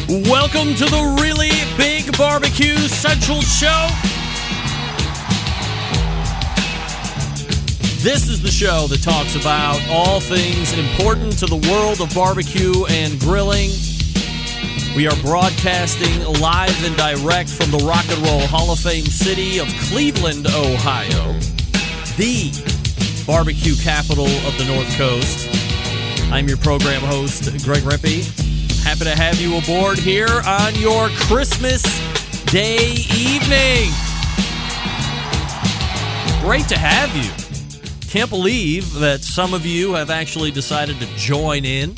Welcome to the Really Big Barbecue Central Show. This is the show that talks about all things important to the world of barbecue and grilling. We are broadcasting live and direct from the Rock and Roll Hall of Fame city of Cleveland, Ohio, the barbecue capital of the North Coast. I'm your program host, Greg Rippey. Happy to have you aboard here on your Christmas Day evening. Great to have you. Can't believe that some of you have actually decided to join in.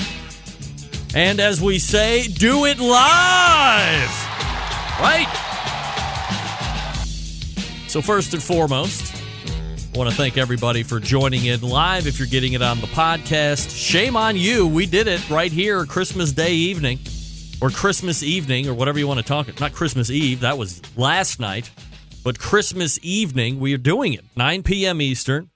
And as we say, do it live! Right? So first and foremost, I want to thank everybody for joining in live. If you're getting it on the podcast, shame on you. We did it right here Christmas Day evening, or Christmas evening, or whatever you want to talk about. Not Christmas Eve, that was last night, but Christmas evening, we are doing it, 9 p.m. Eastern.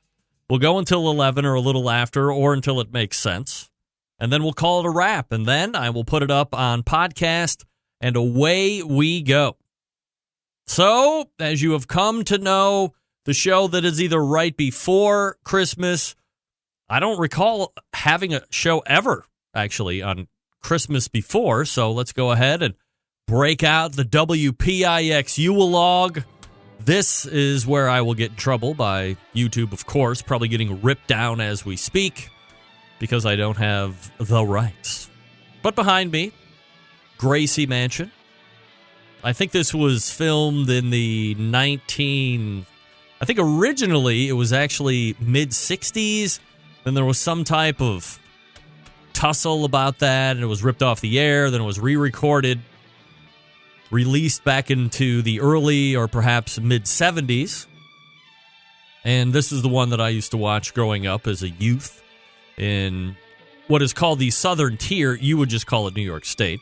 We'll go until 11 or a little after, or until it makes sense, and then we'll call it a wrap, and then I will put it up on podcast, and away we go. So, as you have come to know, the show that is either right before Christmas. I don't recall having a show ever, actually, on Christmas before, so let's go ahead and break out the WPIX Yule log. This is where I will get in trouble by YouTube, of course, probably getting ripped down as we speak, because I don't have the rights. But behind me, Gracie Mansion. I think this was filmed in the I think originally it was actually mid-60s, then there was some type of tussle about that, and it was ripped off the air, then it was re-recorded, released back into the early or perhaps mid-70s. And this is the one that I used to watch growing up as a youth in what is called the Southern Tier. You would just call it New York State.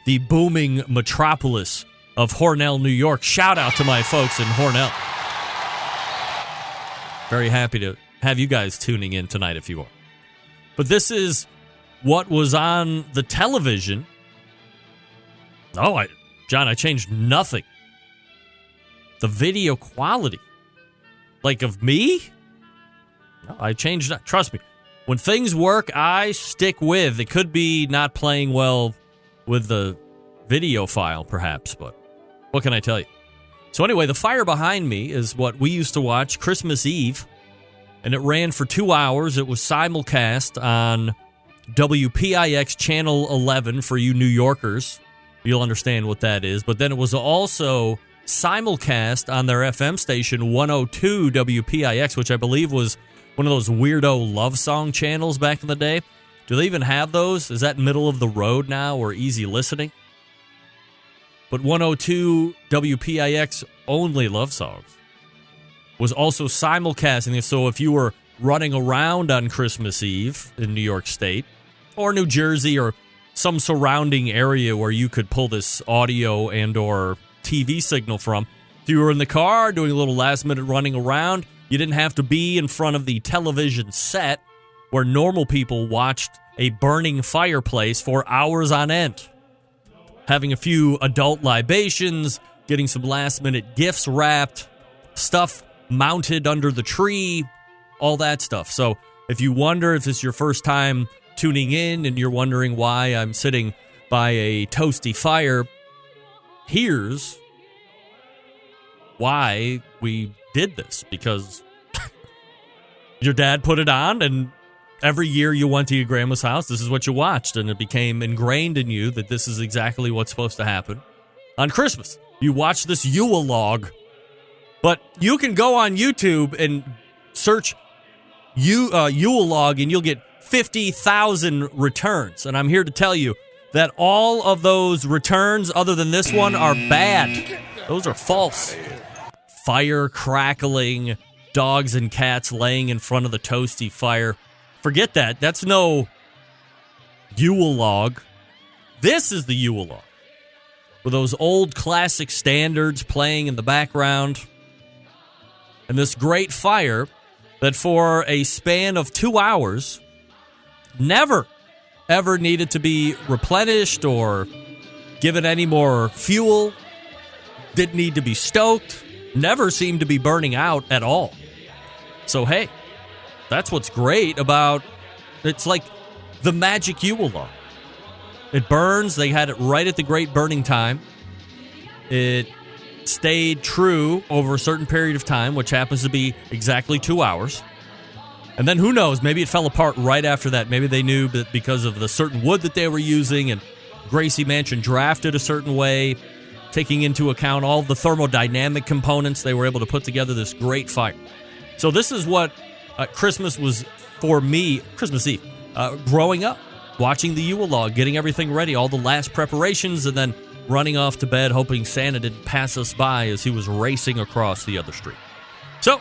The booming metropolis of Hornell, New York. Shout out to my folks in Hornell. Very happy to have you guys tuning in tonight if you are. But this is what was on the television. Oh, John, I changed nothing. The video quality. Like of me? No, I changed that. Trust me. When things work, I stick with. It could be not playing well with the video file, perhaps, but what can I tell you? So anyway, the fire behind me is what we used to watch Christmas Eve, and it ran for 2 hours. It was simulcast on WPIX Channel 11 for you New Yorkers. You'll understand what that is. But then it was also simulcast on their FM station, 102 WPIX, which I believe was one of those weirdo love song channels back in the day. Do they even have those? Is that middle of the road now or easy listening? But 102 WPIX only love songs was also simulcasting it. So if you were running around on Christmas Eve in New York State or New Jersey or some surrounding area where you could pull this audio and or TV signal from, if you were in the car doing a little last minute running around, you didn't have to be in front of the television set where normal people watched a burning fireplace for hours on end. Having a few adult libations, getting some last-minute gifts wrapped, stuff mounted under the tree, all that stuff. So if you wonder if this is your first time tuning in and you're wondering why I'm sitting by a toasty fire, here's why we did this. Because your dad put it on, and every year you went to your grandma's house, this is what you watched, and it became ingrained in you that this is exactly what's supposed to happen on Christmas. You watch this Yule log, but you can go on YouTube and search Yule log, and you'll get 50,000 returns. And I'm here to tell you that all of those returns, other than this one, are bad. Those are false. Fire crackling, dogs and cats laying in front of the toasty fire. Forget that. That's no Yule log. This is the Yule log, with those old classic standards playing in the background, and this great fire that for a span of 2 hours never, ever needed to be replenished or given any more fuel, didn't need to be stoked, never seemed to be burning out at all. So, hey, that's what's great about it's like the magic Yule log. It burns. They had it right at the great burning time. It stayed true over a certain period of time, which happens to be exactly 2 hours. And then who knows, maybe it fell apart right after that. Maybe they knew that because of the certain wood that they were using, and Gracie Mansion drafted a certain way, taking into account all the thermodynamic components, they were able to put together this great fire. So this is what Christmas was for me, Christmas Eve, growing up, watching the Yule log, getting everything ready, all the last preparations, and then running off to bed, hoping Santa didn't pass us by as he was racing across the other street. So,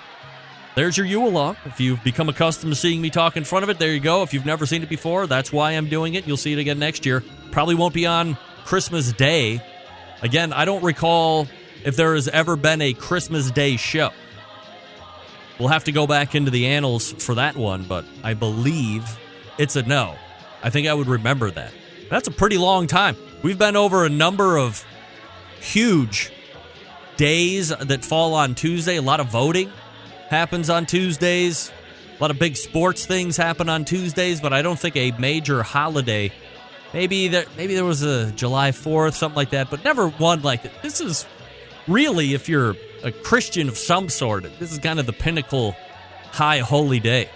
there's your Yule log. If you've become accustomed to seeing me talk in front of it, there you go. If you've never seen it before, that's why I'm doing it. You'll see it again next year. Probably won't be on Christmas Day. Again, I don't recall if there has ever been a Christmas Day show. We'll have to go back into the annals for that one, but I believe it's a no. I think I would remember that. That's a pretty long time. We've been over a number of huge days that fall on Tuesday. A lot of voting happens on Tuesdays. A lot of big sports things happen on Tuesdays, but I don't think a major holiday. Maybe there was a July 4th, something like that, but never one like it. This is really, if you're a Christian of some sort, this is kind of the pinnacle high holy day.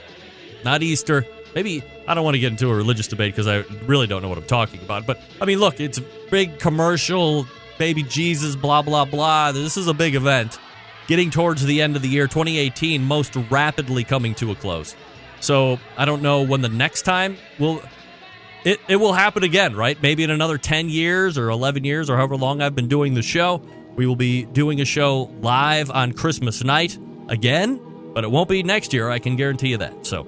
Not Easter. Maybe, I don't want to get into a religious debate because I really don't know what I'm talking about. But, I mean, look, it's a big commercial, baby Jesus, blah, blah, blah. This is a big event. Getting towards the end of the year, 2018, most rapidly coming to a close. So, I don't know when the next time will... It will happen again, right? Maybe in another 10 years or 11 years or however long I've been doing the show. We will be doing a show live on Christmas night again, but it won't be next year. I can guarantee you that. So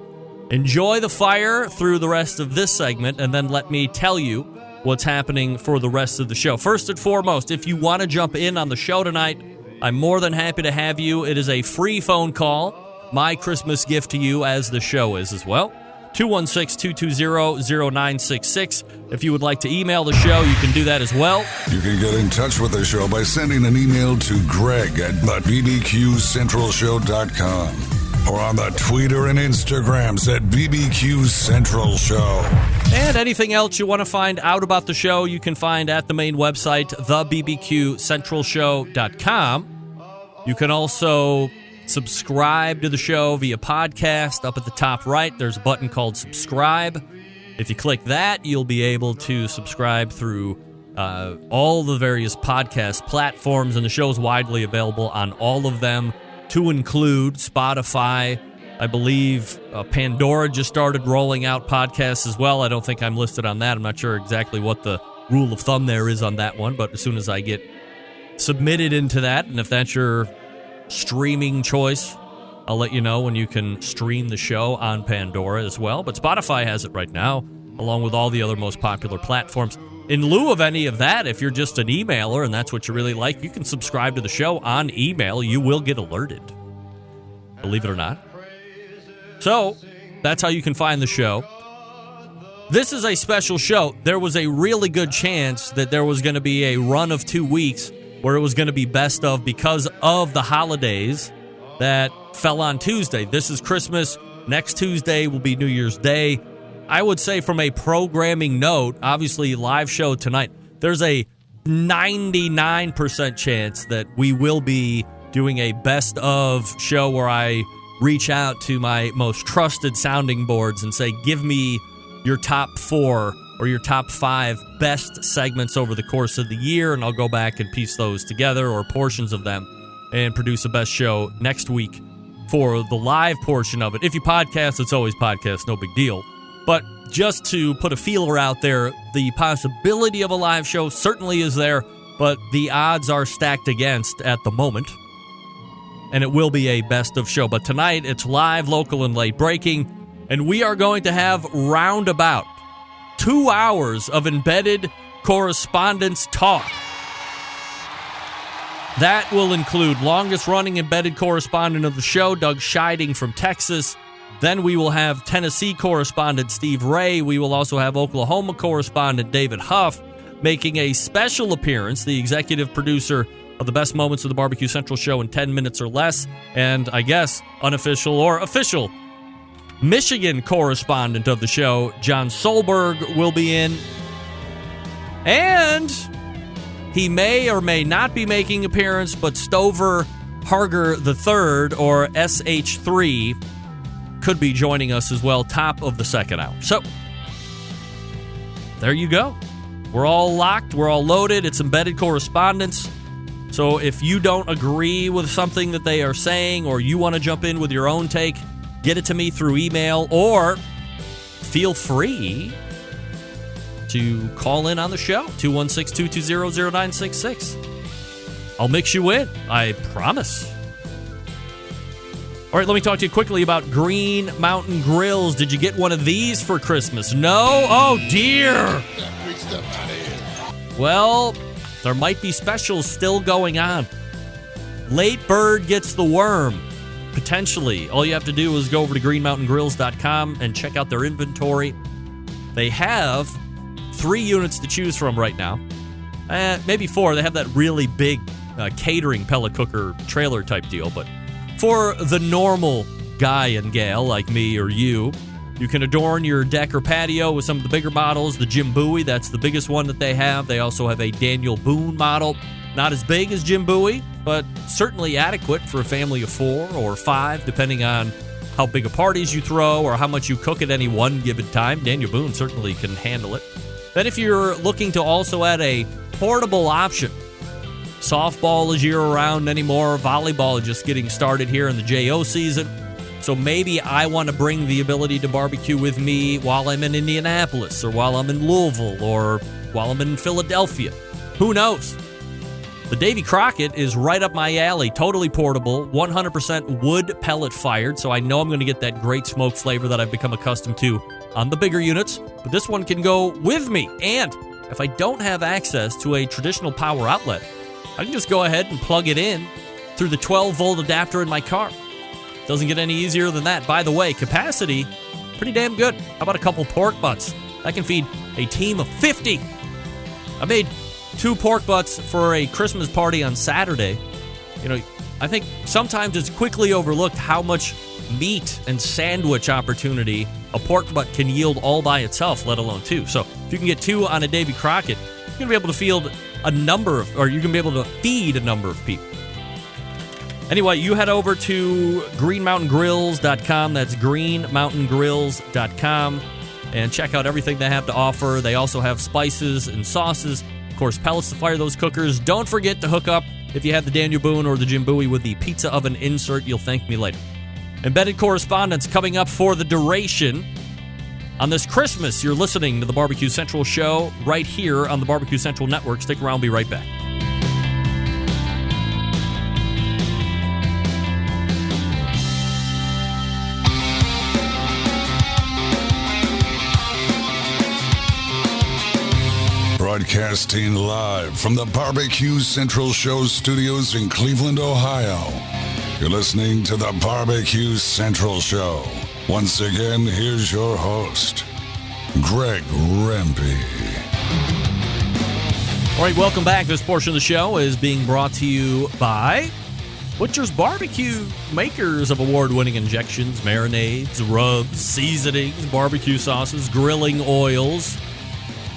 enjoy the fire through the rest of this segment, and then let me tell you what's happening for the rest of the show. First and foremost, if you want to jump in on the show tonight, I'm more than happy to have you. It is a free phone call. My Christmas gift to you, as the show is as well. 216-220-0966. If you would like to email the show, you can do that as well. You can get in touch with the show by sending an email to greg@bbqcentralshow.com or on the Twitter and Instagrams at BBQ Central Show. And anything else you want to find out about the show, you can find at the main website, thebbqcentralshow.com. You can also subscribe to the show via podcast. Up at the top right, there's a button called subscribe. If you click that, you'll be able to subscribe through all the various podcast platforms, and the show is widely available on all of them, to include Spotify. I believe Pandora just started rolling out podcasts as well. I don't think I'm listed on that. I'm not sure exactly what the rule of thumb there is on that one, but as soon as I get submitted into that, and if that's your streaming choice, I'll let you know when you can stream the show on Pandora as well. But Spotify has it right now, along with all the other most popular platforms. In lieu of any of that, if you're just an emailer and that's what you really like, you can subscribe to the show on email. You will get alerted, believe it or not. So that's how you can find the show. This is a special show. There was a really good chance that there was going to be a run of 2 weeks where it was going to be best of because of the holidays that fell on Tuesday. This is Christmas. Next Tuesday will be New Year's Day. I would say from a programming note, obviously live show tonight, there's a 99% chance that we will be doing a best of show where I reach out to my most trusted sounding boards and say, give me your top 4 or your top 5 best segments over the course of the year, and I'll go back and piece those together, or portions of them, and produce a best show next week for the live portion of it. If you podcast, it's always podcast, no big deal. But just to put a feeler out there, the possibility of a live show certainly is there, but the odds are stacked against at the moment, and it will be a best of show. But tonight, it's live, local, and late breaking, and we are going to have roundabout 2 hours of embedded correspondence talk. That will include longest-running embedded correspondent of the show, Doug Scheiding from Texas. Then we will have Tennessee correspondent Steve Ray. We will also have Oklahoma correspondent David Huff. making a special appearance, the executive producer of the best moments of the Barbecue Central show in 10 minutes or less, and I guess unofficial or official Michigan correspondent of the show, John Solberg, will be in. And he may or may not be making an appearance, but Stover Harger III, or SH3, could be joining us as well, top of the second hour. So, there you go. We're all locked. We're all loaded. It's Embedded Correspondents. So if you don't agree with something that they are saying, or you want to jump in with your own take, get it to me through email, or feel free to call in on the show, 216-220-0966. I'll mix you in. I promise. All right, let me talk to you quickly about Green Mountain Grills. Did you get one of these for Christmas? No? Oh, dear. Well, there might be specials still going on. Late bird gets the worm, potentially. All you have to do is go over to greenmountaingrills.com and check out their inventory. They have 3 units to choose from right now. Maybe 4. They have that really big catering pellet cooker trailer type deal, but for the normal guy and gal like me or you, you can adorn your deck or patio with some of the bigger models. The Jim Bowie, that's the biggest one that they have. They also have a Daniel Boone model. Not as big as Jim Bowie, but certainly adequate for a family of 4 or 5, depending on how big of parties you throw or how much you cook at any one given time. Daniel Boone certainly can handle it. Then if you're looking to also add a portable option, softball is year-round anymore. Volleyball is just getting started here in the JO season. So maybe I want to bring the ability to barbecue with me while I'm in Indianapolis, or while I'm in Louisville, or while I'm in Philadelphia. Who knows? The Davy Crockett is right up my alley. Totally portable, 100% wood pellet fired, so I know I'm going to get that great smoke flavor that I've become accustomed to on the bigger units. But this one can go with me. And if I don't have access to a traditional power outlet, I can just go ahead and plug it in through the 12-volt adapter in my car. Doesn't get any easier than that. By the way, capacity, pretty damn good. How about a couple pork butts? That can feed a team of 50. I made 2 pork butts for a Christmas party on Saturday. You know, I think sometimes it's quickly overlooked how much meat and sandwich opportunity a pork butt can yield all by itself, let alone 2. So if you can get 2 on a Davy Crockett, you're going to be able to field a number of, or you're going to be able to feed a number of people. Anyway, you head over to greenmountaingrills.com. That's greenmountaingrills.com. And check out everything they have to offer. They also have spices and sauces. Of course, pellets to fire those cookers. Don't forget to hook up, if you have the Daniel Boone or the Jim Bowie, with the pizza oven insert. You'll thank me later. Embedded Correspondents coming up for the duration. On this Christmas, you're listening to the Barbecue Central show right here on the Barbecue Central Network. Stick around. Be right back. Broadcasting live from the Barbecue Central Show studios in Cleveland, Ohio. You're listening to the Barbecue Central Show. Once again, here's your host, Greg Rempe. All right, welcome back. This portion of the show is being brought to you by Butcher's Barbecue, makers of award-winning injections, marinades, rubs, seasonings, barbecue sauces, grilling oils.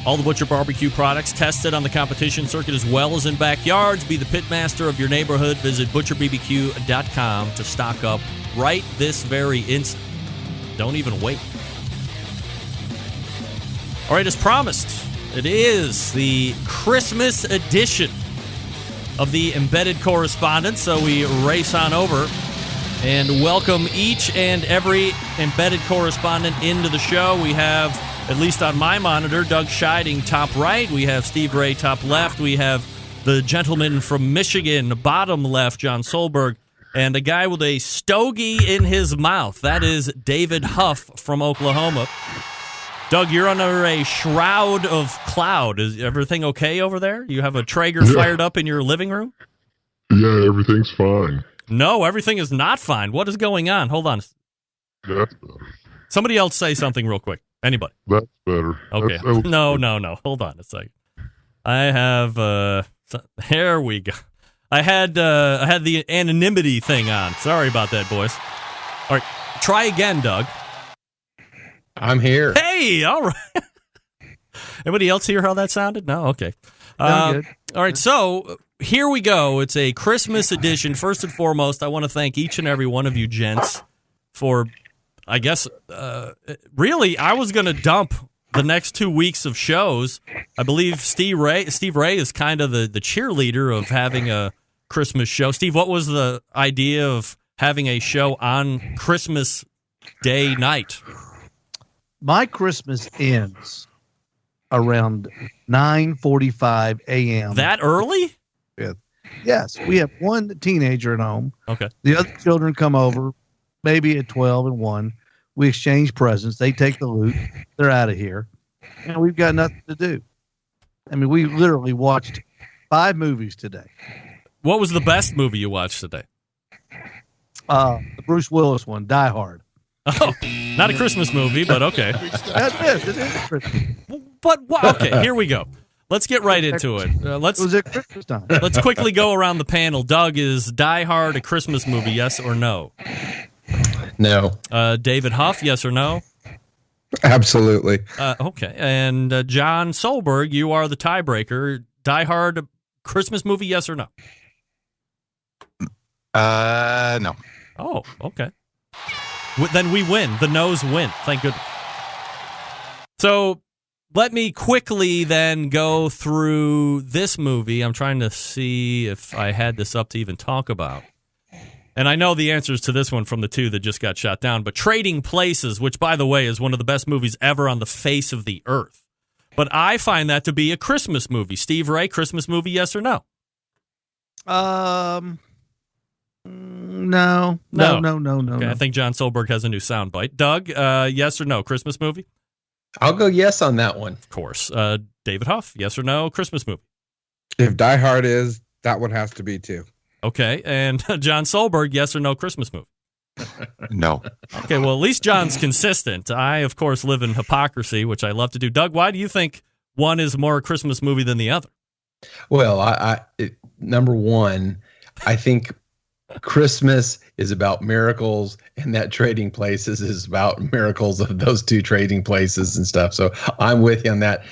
All the Butcher Barbecue products tested on the competition circuit as well as in backyards. Be the pitmaster of your neighborhood. Visit butcherbbq.com to stock up right this very instant. Don't even wait. All right, as promised, it is the Christmas edition of the Embedded Correspondents, so we race on over and welcome each and every Embedded Correspondent into the show. We have, at least on my monitor, Doug Scheiding top right. We have Steve Ray top left. We have the gentleman from Michigan bottom left, John Solberg, and a guy with a stogie in his mouth. That is David Huff from Oklahoma. Doug, you're under a shroud of cloud. Is everything okay over there? You have a Traeger fired up in your living room? Yeah, everything's fine. No, everything is not fine. What is going on? Hold on. That's better. Somebody else say something real quick. Anybody? That's better. Okay. No. Hold on a second. I have. Here we go. I had the anonymity thing on. Sorry about that, boys. All right, try again, Doug. I'm here. Hey, all right. Anybody else hear how that sounded? No? Okay. Good. All right, so here we go. It's a Christmas edition. First and foremost, I want to thank each and every one of you gents for, I guess, really, I was going to dump the next 2 weeks of shows. I believe Steve Ray is kind of the cheerleader of having a Christmas show. Steve, what was the idea of having a show on Christmas Day night? My Christmas ends around 9:45 a.m. That early? Yes, we have one teenager at home. Okay. The other children come over, maybe at 12 and 1. We exchange presents. They take the loot. They're out of here. And we've got nothing to do. I mean, we literally watched 5 movies today. What was the best movie you watched today? The Bruce Willis one, Die Hard. Oh, not a Christmas movie, but okay. It is Christmas. But okay, here we go. Let's get right into it. It was at Christmas time. Let's quickly go around the panel. Doug, is Die Hard a Christmas movie, yes or no? No. David Huff, yes or no? Absolutely. Okay. And John Solberg, you are the tiebreaker. Die Hard, a Christmas movie, yes or no? No. Oh, okay. Then we win. The no's win. Thank goodness. So let me quickly then go through this movie. I'm trying to see if I had this up to even talk about. And I know the answers to this one from the 2 that just got shot down, but Trading Places, which, by the way, is one of the best movies ever on the face of the earth. But I find that to be a Christmas movie. Steve Ray, Christmas movie, yes or no? No. Okay, I think John Solberg has a new soundbite. Doug, yes or no, Christmas movie? I'll go yes on that one. Of course. David Huff, yes or no, Christmas movie? If Die Hard is, that one has to be too. Okay, and John Solberg, yes or no, Christmas movie? No. Okay, well, at least John's consistent. I, of course, live in hypocrisy, which I love to do. Doug, why do you think one is more a Christmas movie than the other? Well, number one, I think Christmas is about miracles, and that Trading Places is about miracles of those 2 trading places and stuff. So I'm with you on that.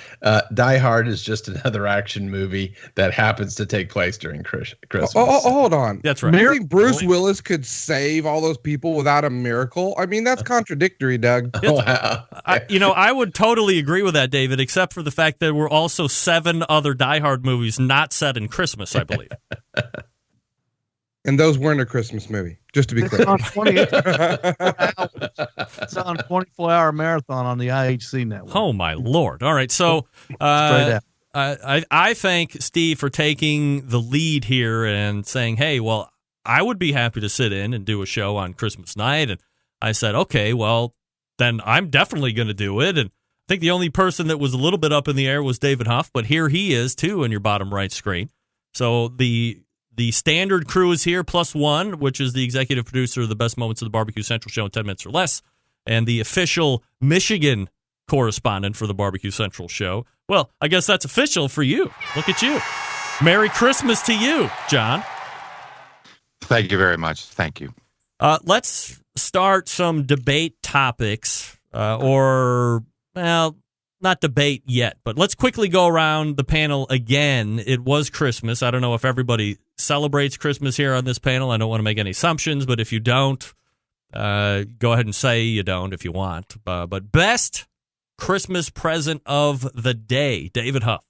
Die Hard is just another action movie that happens to take place during Christmas. Oh, hold on. That's right. You think Bruce Willis could save all those people without a miracle? I mean, that's contradictory, Doug. Wow. I would totally agree with that, David, except for the fact that there were also 7 other Die Hard movies not set in Christmas, I believe. And those weren't a Christmas movie, just to be clear. It's on 24 hours. It's on 24-hour marathon on the IHC network. Oh, my Lord. All right, so I thank Steve for taking the lead here and saying, hey, well, I would be happy to sit in and do a show on Christmas night. And I said, okay, well, then I'm definitely going to do it. And I think the only person that was a little bit up in the air was David Huff, but here he is, too, in your bottom right screen. So the standard crew is here, plus one, which is the executive producer of the Best Moments of the Barbecue Central Show in 10 minutes or less, and the official Michigan correspondent for the Barbecue Central Show. Well, I guess that's official for you. Look at you. Merry Christmas to you, John. Thank you very much. Thank you. Let's start some debate topics, not debate yet, but let's quickly go around the panel again. It was Christmas. I don't know if everybody celebrates Christmas here on this panel. I don't want to make any assumptions, but if you don't, go ahead and say you don't if you want. But best Christmas present of the day, David Huff.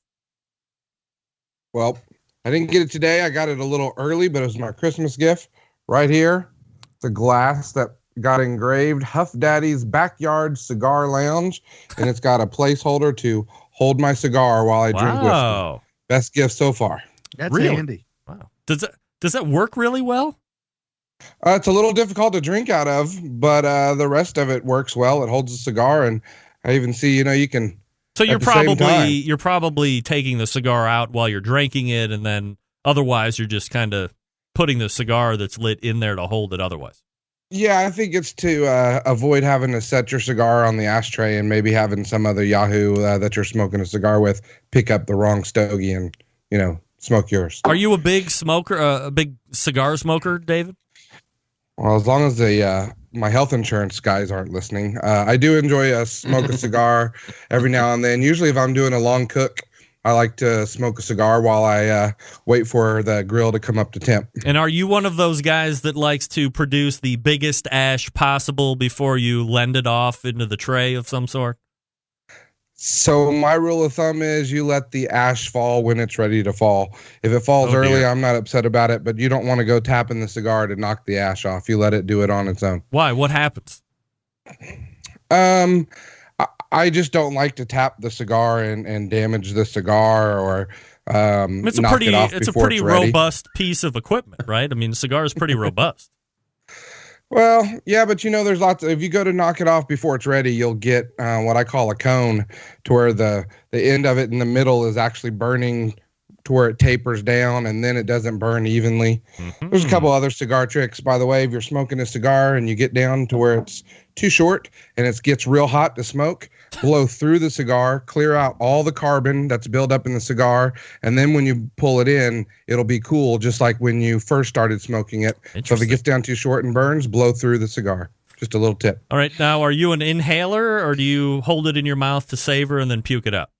Well, I didn't get it today. I got it a little early, but it was my Christmas gift right here. It's a glass that got engraved Huff Daddy's Backyard Cigar Lounge, and it's got a placeholder to hold my cigar while I drink whiskey. Best gift so far. That's really handy. Wow. Does that work really well? It's a little difficult to drink out of, but the rest of it works well. It holds a cigar, and I even see, you can. So you're probably taking the cigar out while you're drinking it, and then otherwise you're just kind of putting the cigar that's lit in there to hold it otherwise. Yeah, I think it's to avoid having to set your cigar on the ashtray and maybe having some other Yahoo that you're smoking a cigar with pick up the wrong stogie and, smoke yours. Are you a big smoker, a big cigar smoker, David? Well, as long as my health insurance guys aren't listening, I do enjoy smoke a cigar every now and then. Usually if I'm doing a long cook, I like to smoke a cigar while I wait for the grill to come up to temp. And are you one of those guys that likes to produce the biggest ash possible before you lend it off into the tray of some sort? So my rule of thumb is you let the ash fall when it's ready to fall. If it falls early, I'm not upset about it, but you don't want to go tapping the cigar to knock the ash off. You let it do it on its own. Why? What happens? I just don't like to tap the cigar and damage the cigar or It's a knock pretty it off it's a before pretty it's ready. robust piece of equipment, right? I mean, the cigar is pretty robust. Well, yeah, but there's lots if you go to knock it off before it's ready, you'll get what I call a cone, to where the end of it in the middle is actually burning to where it tapers down and then it doesn't burn evenly. Mm-hmm. There's a couple other cigar tricks, by the way. If you're smoking a cigar and you get down to where it's too short and it gets real hot to smoke, blow through the cigar, clear out all the carbon that's built up in the cigar, and then when you pull it in, it'll be cool, just like when you first started smoking it. So if it gets down too short and burns, blow through the cigar. Just a little tip. All right. Now, are you an inhaler or do you hold it in your mouth to savor and then puke it out?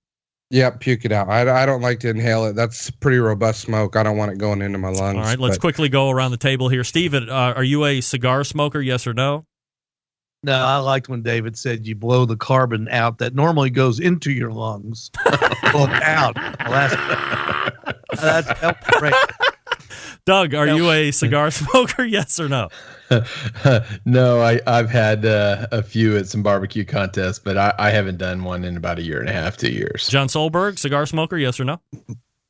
Yeah, puke it out. I don't like to inhale it. That's pretty robust smoke. I don't want it going into my lungs. All right, let's quickly go around the table here. Steve, are you a cigar smoker, yes or no? No, I liked when David said you blow the carbon out that normally goes into your lungs. Blow it out. Well, that's great. Doug, are you a cigar smoker, yes or no? No, I've had a few at some barbecue contests, but I haven't done one in about a year and a half, 2 years. John Solberg, cigar smoker, yes or no?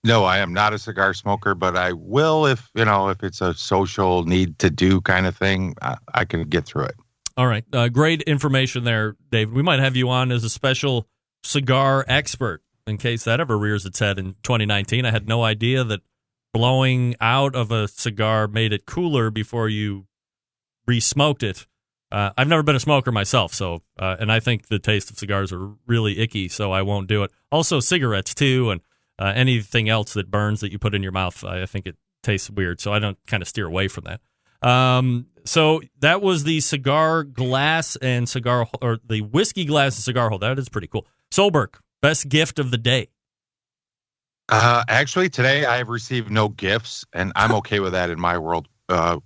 No, I am not a cigar smoker, but I will if it's a social need to do kind of thing. I can get through it. All right. Great information there, David. We might have you on as a special cigar expert in case that ever rears its head in 2019. I had no idea that blowing out of a cigar made it cooler before you re-smoked it. I've never been a smoker myself, so and I think the taste of cigars are really icky, so I won't do it. Also, cigarettes, too, and anything else that burns that you put in your mouth, I think it tastes weird, so I don't kind of steer away from that. So that was the cigar glass and cigar, or the whiskey glass and cigar holder. That is pretty cool. Solberg, best gift of the day. Actually, today I have received no gifts, and I'm okay with that in my world.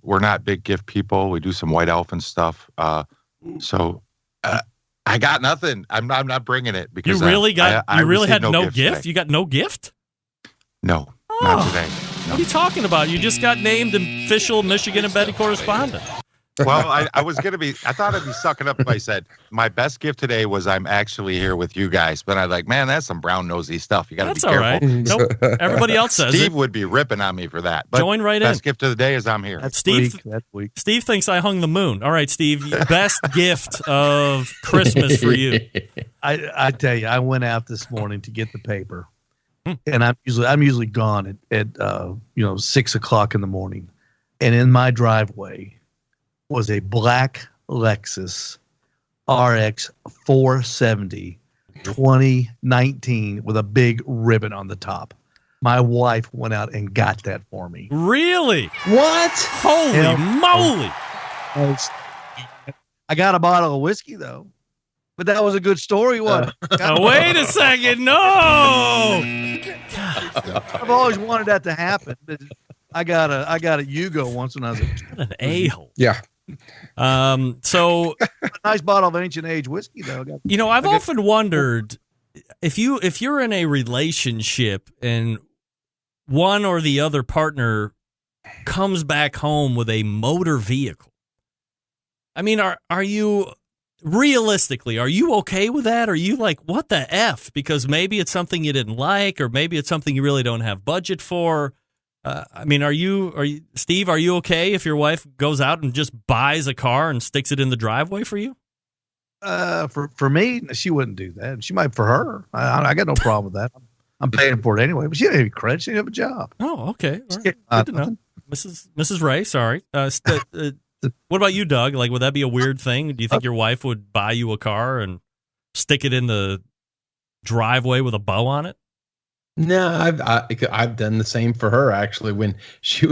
We're not big gift people. We do some white elephant stuff. So I got nothing. I'm not bringing it because you really got. I you really had no gift. Today. You got no gift. No, not today. No. What are you talking about? You just got named official Michigan embedded correspondent. Well, I was going to be, I thought I'd be sucking up if I said my best gift today was I'm actually here with you guys. But I'm like, man, that's some brown nosy stuff. You got to be careful. That's all right. Nope. Everybody else says Steve it. would be ripping on me for that. But join right best in. gift of the day is I'm here. That's Steve, weak. Steve thinks I hung the moon. All right, Steve, best gift of Christmas for you. I tell you, I went out this morning to get the paper, and I'm usually gone at 6 o'clock in the morning, and in my driveway was a black Lexus RX 470 2019 with a big ribbon on the top. My wife went out and got that for me. Really? What? Holy moly! I got a bottle of whiskey though, but that was a good story. What? Wait a second! No! I've always wanted that to happen. I got a Yugo once when I was an a-hole. Yeah. So a nice bottle of ancient age whiskey though. I've often wondered if you're in a relationship and one or the other partner comes back home with a motor vehicle. I mean, are you realistically, are you okay with that? Are you like, what the F? Because maybe it's something you didn't like, or maybe it's something you really don't have budget for. I mean, are you, Steve, are you okay if your wife goes out and just buys a car and sticks it in the driveway for you? For me, she wouldn't do that. She might for her. I got no problem with that. I'm paying for it anyway, but she didn't have any credit. She didn't have a job. Oh, okay. All right. Good to know. Mrs. Ray, sorry. What about you, Doug? Like, would that be a weird thing? Do you think your wife would buy you a car and stick it in the driveway with a bow on it? No, I've done the same for her actually. When she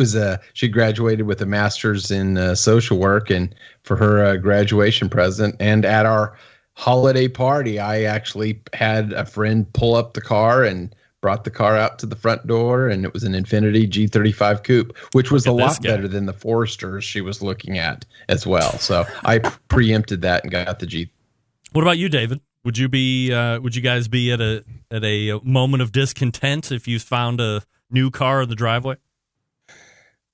graduated with a master's in social work, and for her graduation present, and at our holiday party, I actually had a friend pull up the car and brought the car out to the front door, and it was an Infiniti G35 Coupe, which was a lot better than the Foresters she was looking at as well. So I preempted that and got the G. What about you, David? Would you guys be at a moment of discontent if you found a new car in the driveway?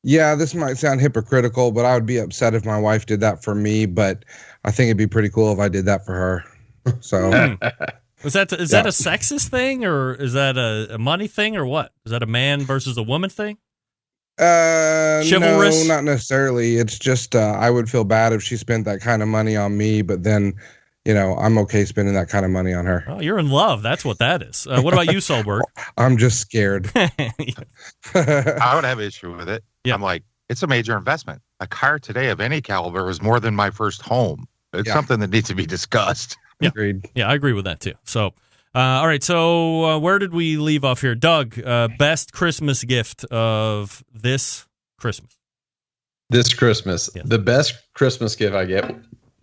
Yeah, this might sound hypocritical, but I would be upset if my wife did that for me. But I think it'd be pretty cool if I did that for her. So. Is that a sexist thing, or is that a money thing, or what? Is that a man versus a woman thing? Chivalrous? No, not necessarily. It's just I would feel bad if she spent that kind of money on me, but then, I'm okay spending that kind of money on her. Oh, you're in love. That's what that is. What about you, Solberg? I'm just scared. I would have an issue with it. Yeah. I'm like, it's a major investment. A car today of any caliber is more than my first home. It's something that needs to be discussed. Yeah. Agreed. Yeah, I agree with that too. So, all right. So, where did we leave off here? Doug, best Christmas gift of this Christmas? This Christmas. Yes. The best Christmas gift I get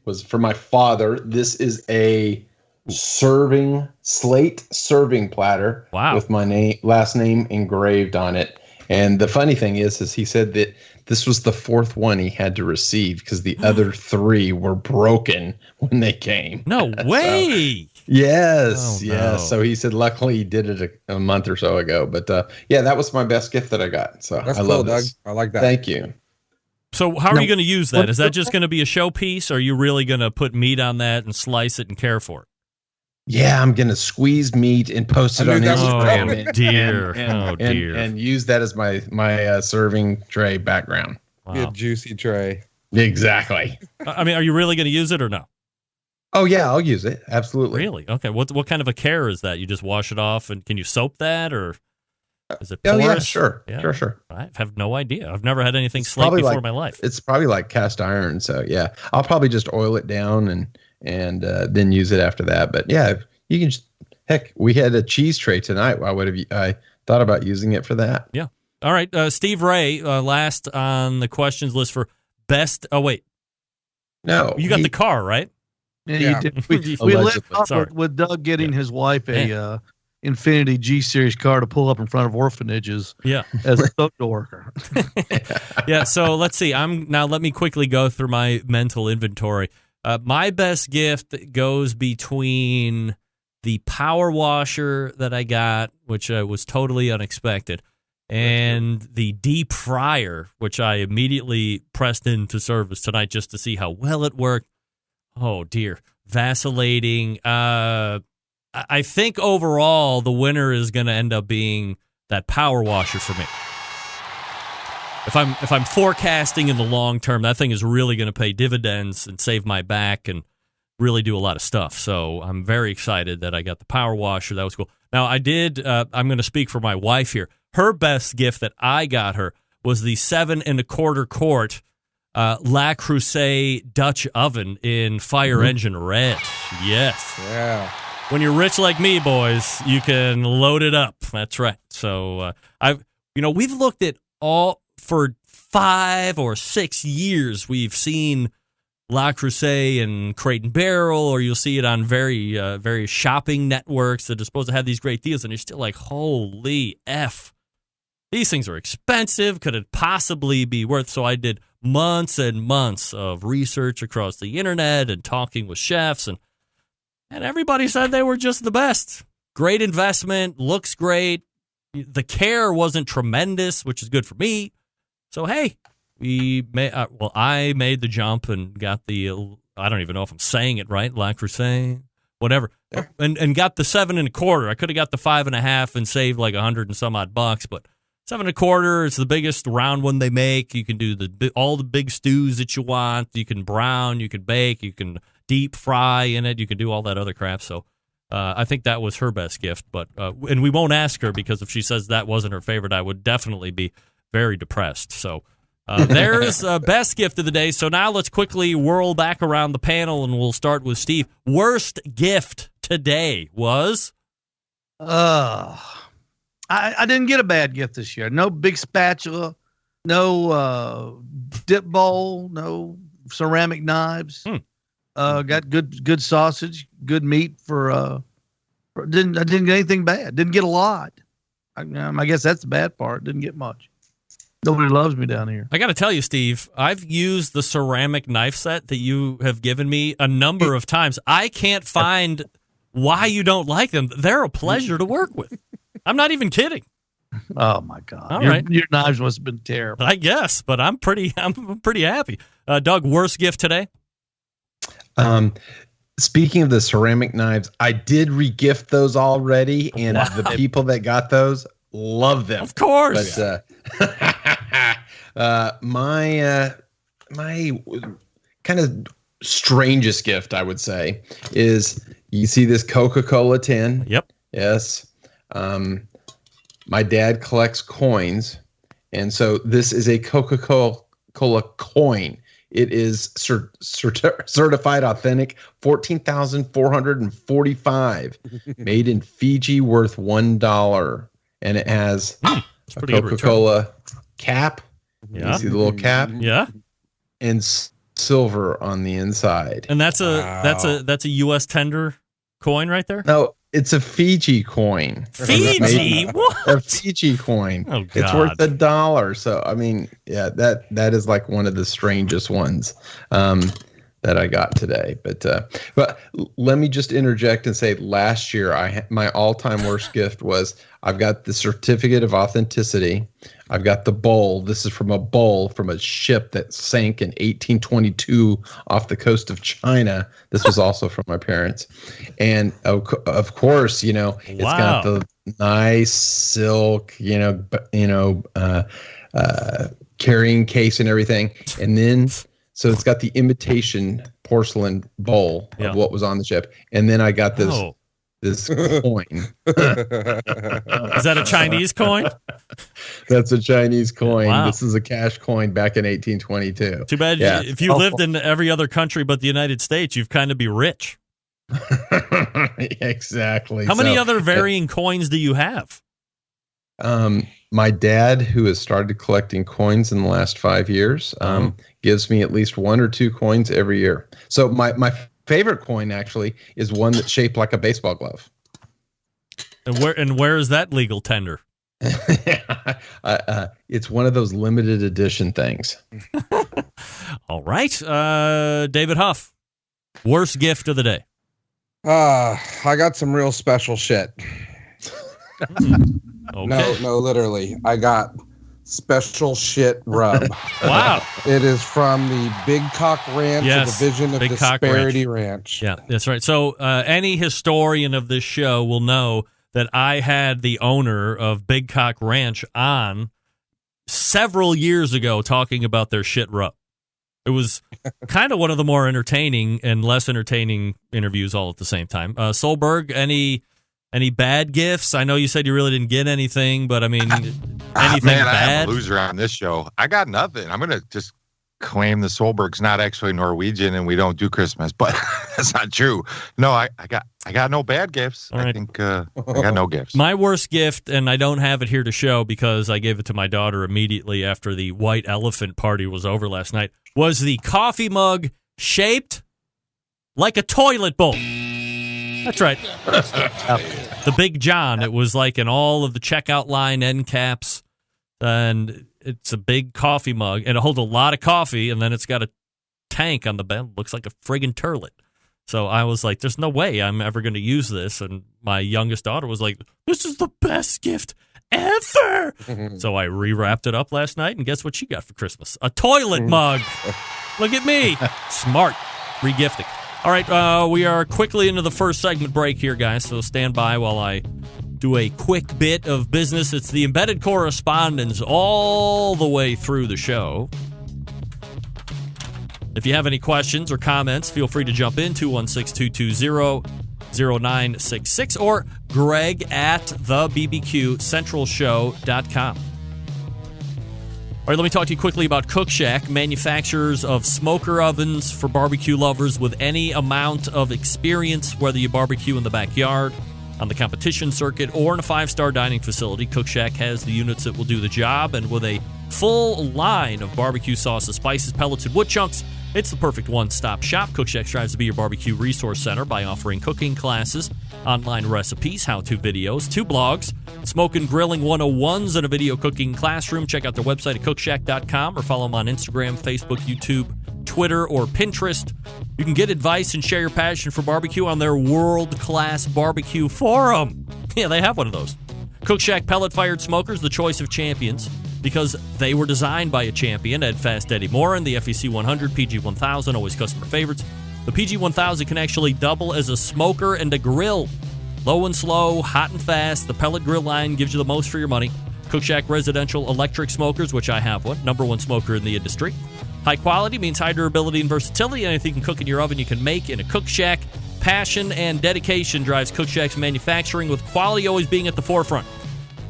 was for my father. This is a slate serving platter. Wow. With my last name engraved on it. And the funny thing is he said that this was the fourth one he had to receive because the other three were broken when they came. No way. So, yes. No. So he said, luckily he did it a month or so ago. But that was my best gift that I got. So that's I cool, love this. Doug. I like that. Thank you. So how are you going to use that? Is that just going to be a showpiece, or are you really going to put meat on that and slice it and care for it? Yeah, I'm going to squeeze meat and post it on Instagram. Oh, dear. And use that as my serving tray background. Wow. Be a juicy tray. Exactly. I mean, are you really going to use it or no? Oh, yeah, I'll use it. Absolutely. Really? Okay. What kind of a care is that? You just wash it off, and can you soap that, or is it porous? Oh, yeah, sure. Yeah. Sure. I have no idea. I've never had anything slate before in my life. It's probably like cast iron. So, yeah, I'll probably just oil it down and then use it after that. But yeah, you can heck, we had a cheese tray tonight. I thought about using it for that. Yeah. All right. Steve Ray, last on the questions list for best. Oh, wait. No. You got the car, right? Yeah. You did. We left off with Doug getting his wife a Infiniti G Series car to pull up in front of orphanages. Yeah. As a social worker. Yeah. So let's see. Let me quickly go through my mental inventory. My best gift goes between the power washer that I got, which was totally unexpected, and the deep fryer, which I immediately pressed into service tonight just to see how well it worked. Oh, dear. Vacillating. I think overall the winner is going to end up being that power washer for me. If I'm forecasting in the long term, that thing is really going to pay dividends and save my back and really do a lot of stuff. So I'm very excited that I got the power washer. That was cool. Now I'm going to speak for my wife here. Her best gift that I got her was the 7 1/4 quart Le Creuset Dutch oven in Fire Engine Red. Yes. Yeah. When you're rich like me, boys, you can load it up. That's right. So we've looked at all for 5 or 6 years. We've seen Le Creuset and Crate and Barrel, or you'll see it on various shopping networks that are supposed to have these great deals, and you're still like, holy F. These things are expensive. Could it possibly be worth? So I did months and months of research across the internet and talking with chefs, and everybody said they were just the best. Great investment, looks great. The care wasn't tremendous, which is good for me. So, hey, I made the jump and got the, I don't even know if I'm saying it right, Le Creuset, whatever, and got the 7 1/4. I could have got the 5 1/2 and saved like $100 and some odd bucks, but 7 1/4 is the biggest round one they make. You can do all the big stews that you want. You can brown, you can bake, you can deep fry in it. You can do all that other crap. So I think that was her best gift. But and we won't ask her, because if she says that wasn't her favorite, I would definitely be very depressed. So There's best gift of the day. So now let's quickly whirl back around the panel, and we'll start with Steve. Worst gift today was? I didn't get a bad gift this year. No big spatula, no dip bowl, no ceramic knives. Got good sausage, good meat I didn't get anything bad. Didn't get a lot. I guess that's the bad part. Didn't get much. Nobody loves me down here. I got to tell you, Steve, I've used the ceramic knife set that you have given me a number of times. I can't find why you don't like them. They're a pleasure to work with. I'm not even kidding. Oh my God! All right. Your knives must have been terrible. I guess, but I'm pretty happy. Doug, worst gift today? Speaking of the ceramic knives, I did regift those already, and the people that got those love them. Of course. But my kind of strangest gift, I would say, is you see this Coca-Cola tin. Yep. Yes. My dad collects coins, and so this is a Coca-Cola coin. It is certified authentic, 14,445, made in Fiji, worth $1, and it has a Coca-Cola cap. Yeah. You see the little cap? Yeah. And silver on the inside. And that's a U.S. tender coin right there? No, it's a Fiji coin. Fiji? What? A Fiji coin. Oh, God. It's worth $1. So, I mean, yeah, that is like one of the strangest ones that I got today. But let me just interject and say, last year, my all-time worst gift was I've got the certificate of authenticity. I've got the bowl. This is from a ship that sank in 1822 off the coast of China. This was also from my parents. And of course, it's got the nice silk, carrying case and everything. And then, so it's got the imitation porcelain bowl of what was on the ship. And then I got this coin. Is that a Chinese coin? That's a Chinese coin. Wow. This is a cash coin back in 1822. Too bad if you lived in every other country but the United States, you've kind of be rich. Exactly. How many other varying coins do you have? My dad, who has started collecting coins in the last 5 years, gives me at least one or two coins every year. So my favorite coin actually is one that's shaped like a baseball glove. And where is that legal tender? It's one of those limited edition things. All right. David Huff, worst gift of the day. I got some real special shit. Okay. No, literally. I got special shit rub. Wow. It is from the Big Cock Ranch, a division of Big Cock Disparity Ranch. Yeah, that's right. So any historian of this show will know that I had the owner of Big Cock Ranch on several years ago talking about their shit rub. It was kind of one of the more entertaining and less entertaining interviews all at the same time. Solberg, any bad gifts? I know you said you really didn't get anything, but I mean, anything bad? I am a loser on this show. I got nothing. I'm going to just claim the Solberg's not actually Norwegian and we don't do Christmas, but that's not true. No, I got no bad gifts. All right. I think I got no gifts. My worst gift, and I don't have it here to show because I gave it to my daughter immediately after the white elephant party was over last night, was the coffee mug shaped like a toilet bowl. That's right. The Big John. It was like in all of the checkout line end caps, and it's a big coffee mug, and it holds a lot of coffee, and then it's got a tank on the bed. Looks like a friggin' turlet. So I was like, there's no way I'm ever going to use this. And my youngest daughter was like, this is the best gift ever. So I rewrapped it up last night, and guess what she got for Christmas? A toilet mug. Look at me. Smart. Regifting. All right, we are quickly into the first segment break here, guys, so stand by while I do a quick bit of business. It's the Embedded Correspondents all the way through the show. If you have any questions or comments, feel free to jump in, 216-220-0966, or Greg at thebbqcentralshow.com. All right, let me talk to you quickly about Cook Shack, manufacturers of smoker ovens for barbecue lovers with any amount of experience, whether you barbecue in the backyard, on the competition circuit, or in a 5-star dining facility. Cook Shack has the units that will do the job, and with a full line of barbecue sauces, spices, pellets, and wood chunks, it's the perfect one-stop shop. Cook Shack strives to be your barbecue resource center by offering cooking classes, online recipes, how-to videos, 2 blogs, smoke and grilling 101s, and a video cooking classroom. Check out their website at cookshack.com or follow them on Instagram, Facebook, YouTube, Twitter, or Pinterest. You can get advice and share your passion for barbecue on their world-class barbecue forum. Yeah, they have one of those. Cook Shack pellet-fired smokers, the choice of champions, because they were designed by a champion, Ed Fast Eddie Morin. The FEC 100, PG 1000, always customer favorites. The PG 1000 can actually double as a smoker and a grill. Low and slow, hot and fast, the pellet grill line gives you the most for your money. Cook Shack residential electric smokers, which I have one, #1 smoker in the industry. High quality means high durability and versatility. Anything you can cook in your oven, you can make in a Cook Shack. Passion and dedication drives Cook Shack's manufacturing, with quality always being at the forefront.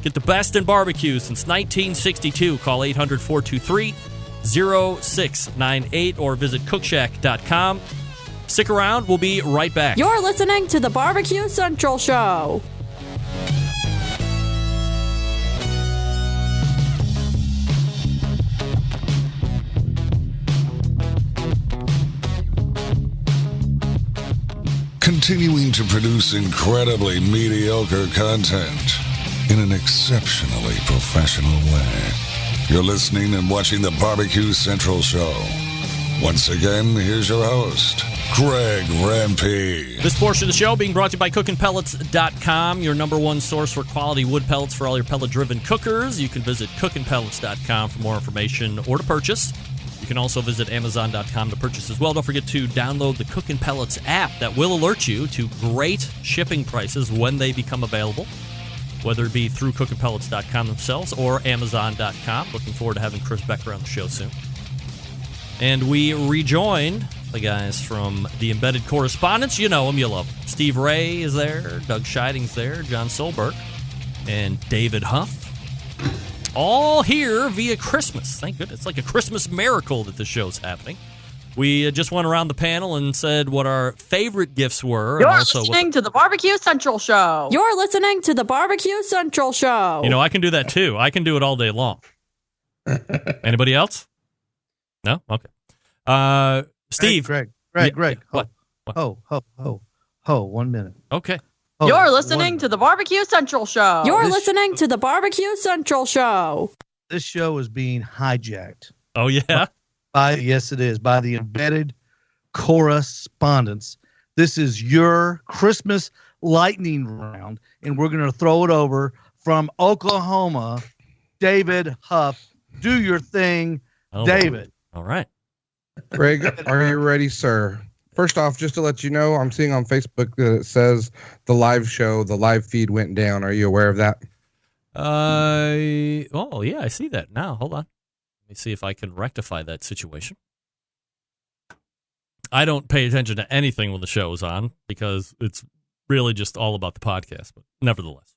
Get the best in barbecue since 1962. Call 800-423-0698 or visit cookshack.com. Stick around. We'll be right back. You're listening to the Barbecue Central Show. Continuing to produce incredibly mediocre content in an exceptionally professional way. You're listening and watching the Barbecue Central Show. Once again, here's your host, Greg Rampey. This portion of the show being brought to you by cookinpellets.com, your #1 source for quality wood pellets for all your pellet-driven cookers. You can visit cookinpellets.com for more information or to purchase. You can also visit amazon.com to purchase as well. Don't forget to download the Cookin' Pellets app that will alert you to great shipping prices when they become available, whether it be through cookinpellets.com themselves or amazon.com. Looking forward to having Chris Becker on the show soon. And we rejoin the guys from the Embedded Correspondents. You know them, you love them. Steve Ray is there, Doug Scheiding's there, John Solberg, and David Huff. All here via Christmas. Thank goodness. It's like a Christmas miracle that this show's happening. We just went around the panel and said what our favorite gifts were. You're and also listening to the Barbecue Central Show. You're listening to the Barbecue Central Show. You know, I can do that too. I can do it all day long. Anybody else? No? Okay. Steve. Greg. What? Ho, 1 minute. Okay. You're listening to the Barbecue Central Show. You're listening to the Barbecue Central Show. This show is being hijacked. Oh, yeah? Yes, it is. By the Embedded Correspondents. This is your Christmas lightning round, and we're going to throw it over from Oklahoma. David Huff, do your thing, David. All right. Greg, are you ready, sir? First off, just to let you know, I'm seeing on Facebook that it says the live show, the live feed went down. Are you aware of that? Oh, yeah, I see that now. Hold on. Let me see if I can rectify that situation. I don't pay attention to anything when the show is on because it's really just all about the podcast, but nevertheless.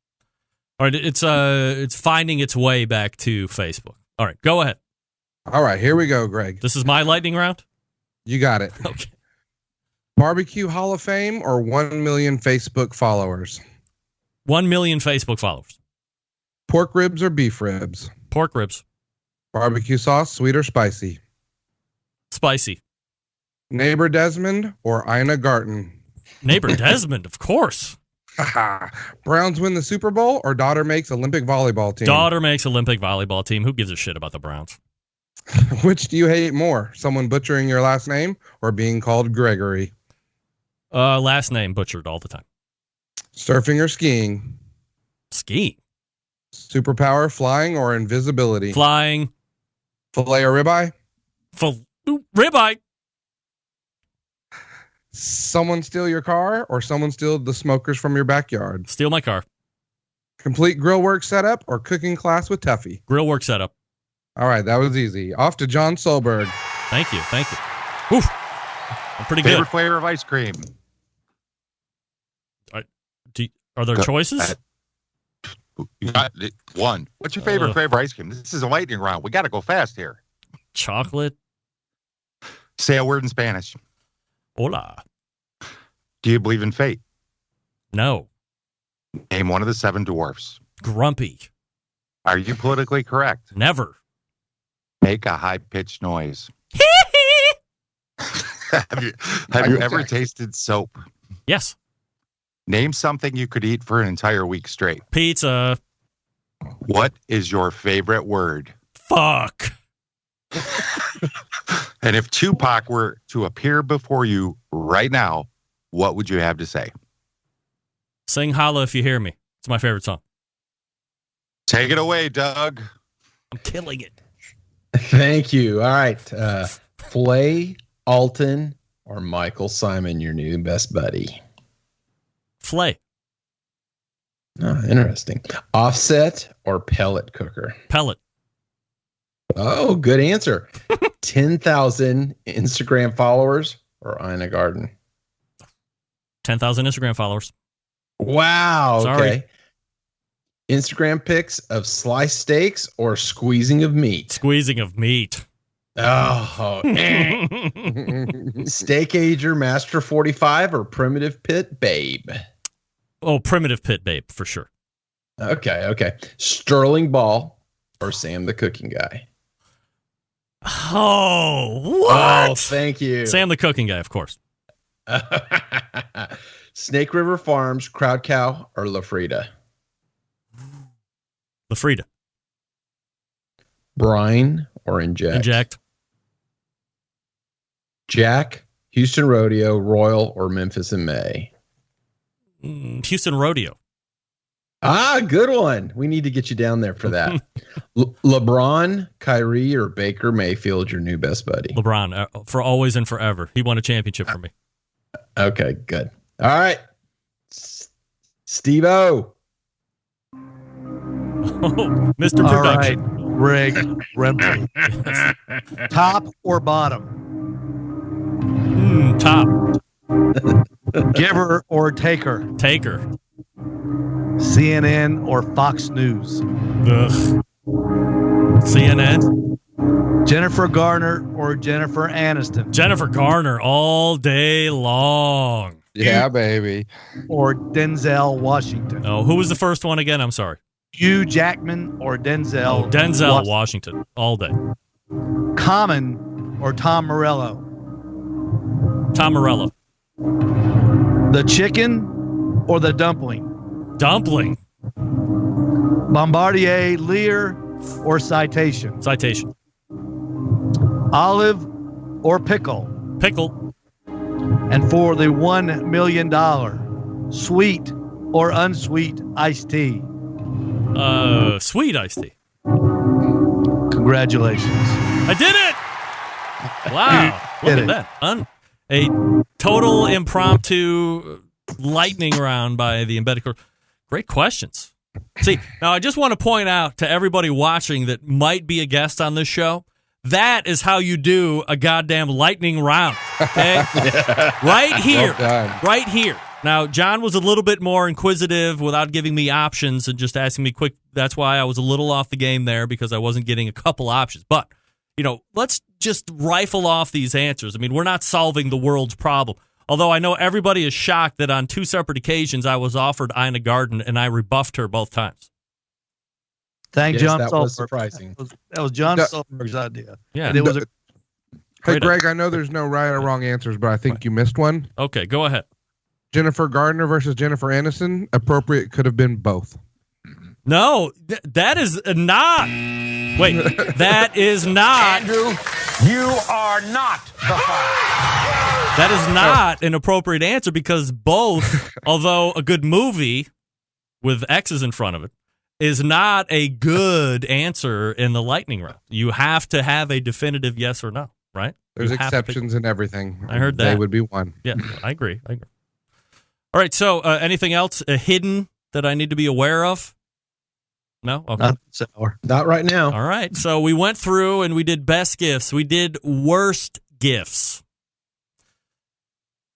All right, it's finding its way back to Facebook. All right, go ahead. All right, here we go, Greg. This is my lightning round? You got it. Okay. Barbecue Hall of Fame or 1 million Facebook followers? 1 million Facebook followers. Pork ribs or beef ribs? Pork ribs. Barbecue sauce, sweet or spicy? Spicy. Neighbor Desmond or Ina Garten? Neighbor Desmond, of course. Browns win the Super Bowl or daughter makes Olympic volleyball team? Daughter makes Olympic volleyball team. Who gives a shit about the Browns? Which do you hate more? Someone butchering your last name or being called Gregory? Last name butchered all the time. Surfing or skiing? Skiing. Superpower, flying or invisibility? Flying. Filet or ribeye? Ribeye. Someone steal your car or someone steal the smokers from your backyard? Steal my car. Complete grill work setup or cooking class with Tuffy? Grill work setup. All right, that was easy. Off to John Solberg. Thank you. Oof. I'm pretty Favorite good. flavor of ice cream? Are there choices? You got it. One. What's your favorite ice cream? This is a lightning round. We got to go fast here. Chocolate. Say a word in Spanish. Hola. Do you believe in fate? No. Name one of the 7 dwarfs. Grumpy. Are you politically correct? Never. Make a high-pitched noise. Have you ever tasted soap? Yes. Name something you could eat for an entire week straight. Pizza. What is your favorite word? Fuck. And if Tupac were to appear before you right now, what would you have to say? Sing Holla If You Hear Me. It's my favorite song. Take it away, Doug. I'm killing it. Thank you. All right. Flay, Alton, or Michael Simon, your new best buddy? Flay. Oh, interesting. Offset or pellet cooker? Pellet. Oh, good answer. 10,000 Instagram followers or Ina Garden? 10,000 Instagram followers. Wow. Sorry. Okay. Instagram pics of sliced steaks or squeezing of meat? Squeezing of meat. Oh. Steak Ager Master 45 or Primitive Pit Babe? Oh, Primitive Pit Babe, for sure. Okay. Sterling Ball or Sam the Cooking Guy? Oh, what? Oh, thank you. Sam the Cooking Guy, of course. Snake River Farms, Crowd Cow, or La Frida? La Frida. Brine or Inject? Inject. Jack, Houston Rodeo, Royal, or Memphis in May? Houston Rodeo. Ah, good one. We need to get you down there for that. LeBron, Kyrie, or Baker Mayfield, your new best buddy? LeBron, for always and forever. He won a championship for me. Okay, good. All right. Steve-O. Oh, Mr. All Production. right, Greg Remley. Top or bottom? Top. Giver or taker? Taker. CNN or Fox News? Ugh. CNN. Jennifer Garner or Jennifer Aniston? Jennifer Garner all day long. Yeah, baby. Or Denzel Washington? Oh, who was the first one again? I'm sorry. Hugh Jackman or Denzel? Oh, Denzel Washington all day. Common or Tom Morello? Tom Morello. The chicken or the dumpling? Dumpling. Bombardier, Lear, or Citation? Citation. Olive or pickle? Pickle. And for the $1 million, sweet or unsweet iced tea? Sweet iced tea. Congratulations. I did it! Wow. Look at that. A total impromptu lightning round by the embedded core. Great questions. See, now I just want to point out to everybody watching that might be a guest on this show, that is how you do a goddamn lightning round. Okay? Yeah. Right here. Well right here. Now, John was a little bit more inquisitive without giving me options and just asking me quick. That's why I was a little off the game there, because I wasn't getting a couple options. But, let's just rifle off these answers. I mean, we're not solving the world's problem. Although I know everybody is shocked that on 2 separate occasions I was offered Ina Garden and I rebuffed her both times. Thank Yes, John that Sulberg. was surprising. That was John Sulberg's idea. Yeah. And it was Hey, Great Greg, I know there's no right or wrong answers, but I think you missed one. Okay, go ahead. Jennifer Gardner versus Jennifer Aniston. Appropriate could have been both. No, that is not. Wait, that is not. Andrew, you are not the father. That is not an appropriate answer, because both, although a good movie with X's in front of it, is not a good answer in the lightning round. You have to have a definitive yes or no, right? There's You have to pick- exceptions in everything. I heard that. They would be one. Yeah, I agree. All right, so anything else hidden that I need to be aware of? No? Okay. not sour. Not right now. All right, so we went through and we did best gifts. We did worst gifts.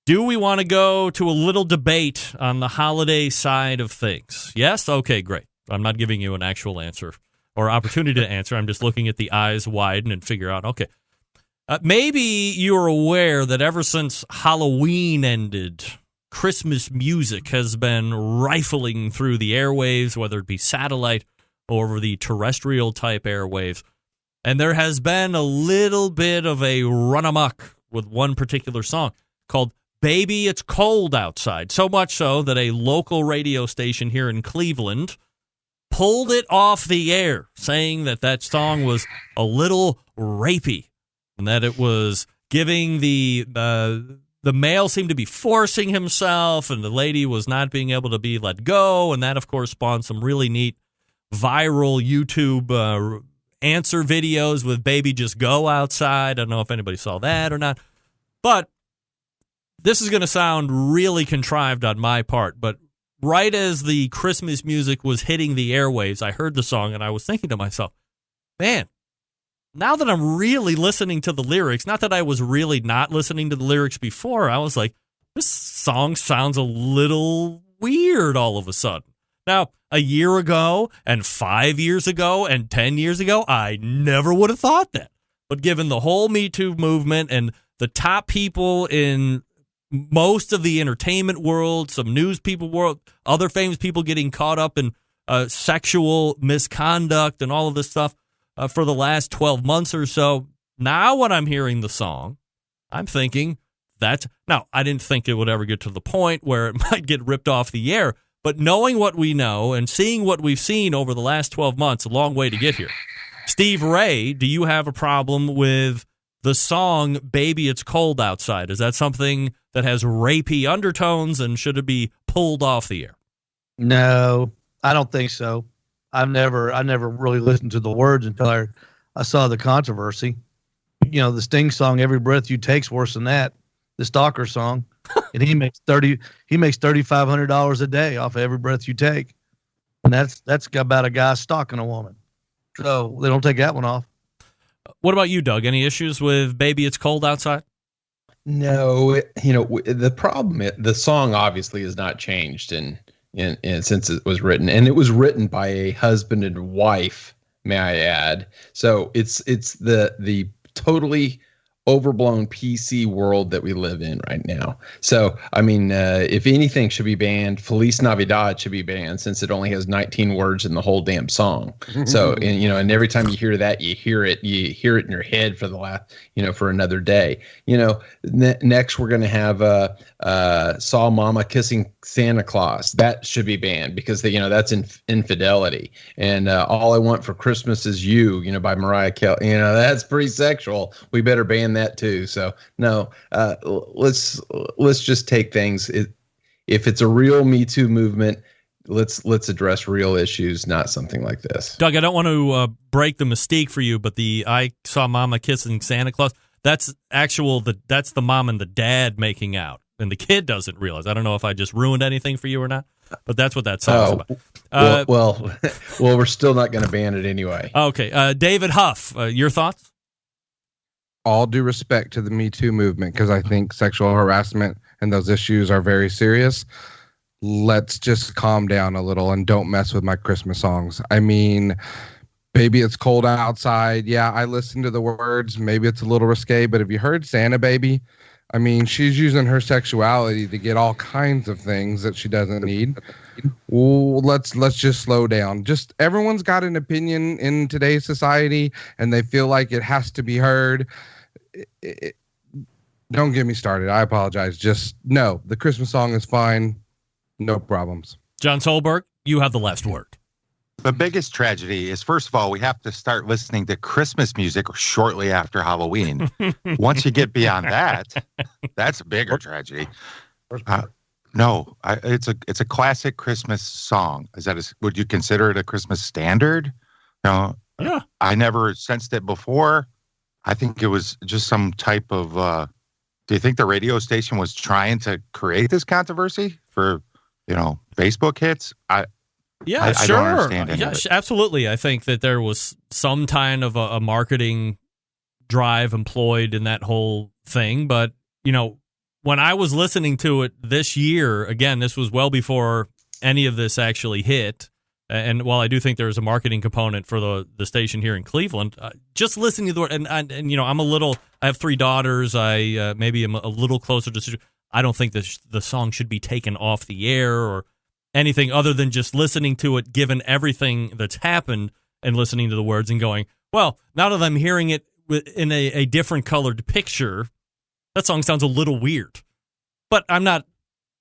Do we want to go to a little debate on the holiday side of things? Yes? Okay, great. I'm not giving you an actual answer or opportunity to answer. I'm just looking at the eyes widen and figure out, okay. Maybe you're aware that ever since Halloween ended, Christmas music has been rifling through the airwaves, whether it be satellite or over the terrestrial type airwaves. And there has been a little bit of a run amok with one particular song called Baby, It's Cold Outside. So much so that a local radio station here in Cleveland pulled it off the air, saying that that song was a little rapey and that it was giving the male seemed to be forcing himself and the lady was not being able to be let go. And that, of course, spawned some really neat viral YouTube answer videos with Baby Just Go Outside. I don't know if anybody saw that or not. But this is going to sound really contrived on my part, but right as the Christmas music was hitting the airwaves, I heard the song and I was thinking to myself, man, now that I'm really listening to the lyrics, not that I was really not listening to the lyrics before, I was like, this song sounds a little weird all of a sudden. Now, a year ago and 5 years ago and 10 years ago, I never would have thought that. But given the whole Me Too movement and the top people in most of the entertainment world, some news people world, other famous people getting caught up in sexual misconduct and all of this stuff for the last 12 months or so, now when I'm hearing the song, I'm thinking now, I didn't think it would ever get to the point where it might get ripped off the air. But knowing what we know and seeing what we've seen over the last 12 months, a long way to get here. Steve Ray, do you have a problem with the song Baby It's Cold Outside? Is that something that has rapey undertones and should it be pulled off the air? No, I don't think so. I never really listened to the words until I saw the controversy. You know, the Sting song "Every Breath You Take's" worse than that. The Stalker song. And he makes $3,500 a day off of every breath you take, and that's about a guy stalking a woman. So they don't take that one off. What about you, Doug? Any issues with "Baby It's Cold Outside"? No, the problem, the song obviously has not changed in since it was written, and it was written by a husband and wife, may I add. So it's the totally overblown PC world that we live in right now. So, I mean, if anything should be banned, Feliz Navidad should be banned since it only has 19 words in the whole damn song. So, and every time you hear that, you hear it in your head for the last, for another day. Next we're going to have Saw Mama Kissing Santa Claus. That should be banned because that's infidelity. And All I Want for Christmas Is You, by Mariah Carey. That's pretty sexual. We better ban that too. So no, let's just take things. If it's a real Me Too movement, let's address real issues, not something like this. Doug, I don't want to break the mystique for you, but I Saw Mama Kissing Santa Claus, that's that's the mom and the dad making out, and the kid doesn't realize. I don't know if I just ruined anything for you or not, but that's what that song's about. Well, we're still not going to ban it anyway. Okay, David Huff, your thoughts? All due respect to the Me Too movement, because I think sexual harassment and those issues are very serious. Let's just calm down a little and don't mess with my Christmas songs. I mean, Baby It's Cold Outside. Yeah, I listen to the words. Maybe it's a little risque, but have you heard Santa Baby? I mean, she's using her sexuality to get all kinds of things that she doesn't need. Well, let's just slow down. Just everyone's got an opinion in today's society, and they feel like it has to be heard. Don't get me started. I apologize. Just no, the Christmas song is fine. No problems. John Solberg, you have the last word. The biggest tragedy is, first of all, we have to start listening to Christmas music shortly after Halloween. Once you get beyond that, that's a bigger tragedy. No, it's a classic Christmas song. Would you consider it a Christmas standard? No. Yeah. I never sensed it before. I think it was just some type of. Do you think the radio station was trying to create this controversy for, Facebook hits? I sure. don't understand any of it. Absolutely. I think that there was some kind of a marketing drive employed in that whole thing. But, when I was listening to it this year, again, this was well before any of this actually hit. And while I do think there's a marketing component for the station here in Cleveland, just listening to the word, and I have 3 daughters. I maybe am a little closer to. I don't think the song should be taken off the air or anything other than just listening to it, given everything that's happened, and listening to the words and going, well, now that I'm hearing it in a different colored picture, that song sounds a little weird. But I'm not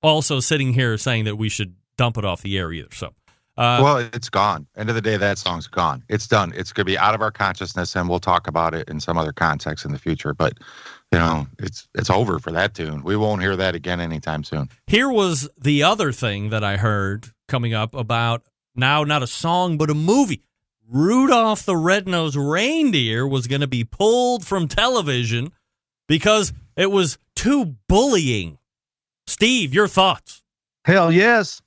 also sitting here saying that we should dump it off the air either. So. Well, it's gone. End of the day, that song's gone. It's done. It's going to be out of our consciousness, and we'll talk about it in some other context in the future. But, it's over for that tune. We won't hear that again anytime soon. Here was the other thing that I heard coming up about now not a song, but a movie. Rudolph the Red-Nosed Reindeer was going to be pulled from television because it was too bullying. Steve, your thoughts? Hell yes.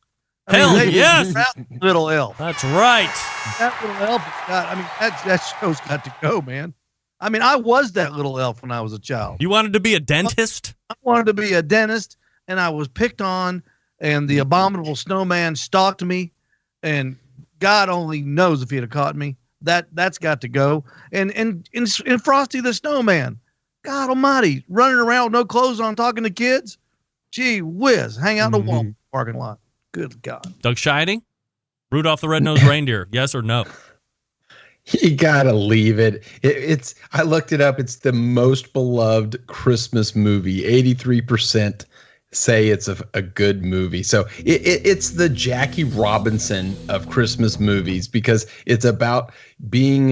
Yes. Little elf. That's right. That little elf has got, that show's got to go, man. I mean, I was that little elf when I was a child. You wanted to be a dentist? I wanted to be a dentist, and I was picked on, and the abominable snowman stalked me, and God only knows if he'd have caught me. That's got to go. And Frosty the Snowman, God almighty, running around with no clothes on talking to kids. Gee whiz, hang out in the Walmart parking lot. Good God. Doug Scheiding? Rudolph the Red-Nosed Reindeer, yes or no? You gotta leave it. It's. I looked it up. It's the most beloved Christmas movie. 83% say it's a good movie. So it's the Jackie Robinson of Christmas movies because it's about being